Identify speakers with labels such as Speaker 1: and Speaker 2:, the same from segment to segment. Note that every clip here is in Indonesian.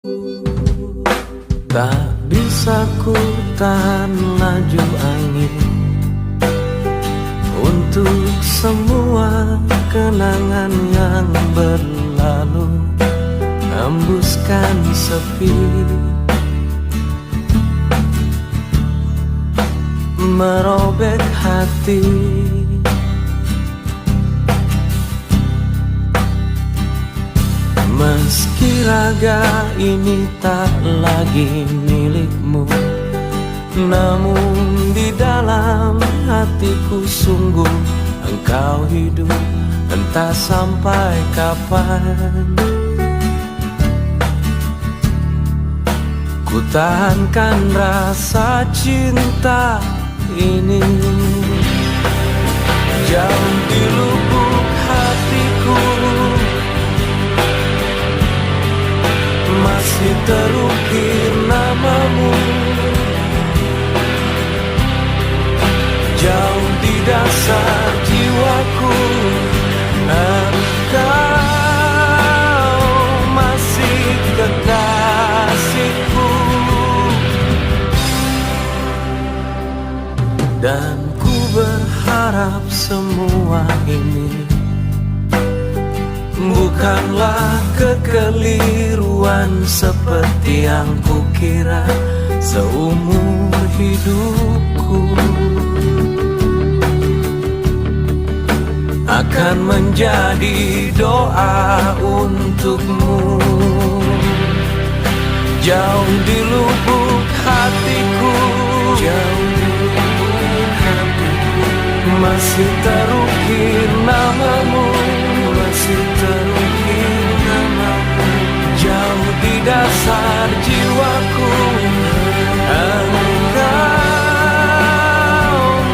Speaker 1: Tak bisa ku tahan laju angin untuk semua kenangan yang berlalu, hembuskan sepi, merobek hati. Meski raga ini tak lagi milikmu, namun di dalam hatiku sungguh engkau hidup, entah sampai kapan. Ku tahankan rasa cinta ini jauh di lubuk hatiku, masih terukir namamu. Jauh di dasar jiwaku, engkau masih kekasihku. Dan ku berharap semua ini bukanlah kekeliruan seperti yang kukira seumur hidupku. Akan menjadi doa untukmu, jauh di lubuk hatiku, jauh di lubuk hatiku, masih terukir namamu, masih terukir namamu. Jauh di dasar jiwaku, engkau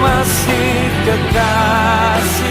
Speaker 1: masih kekasih.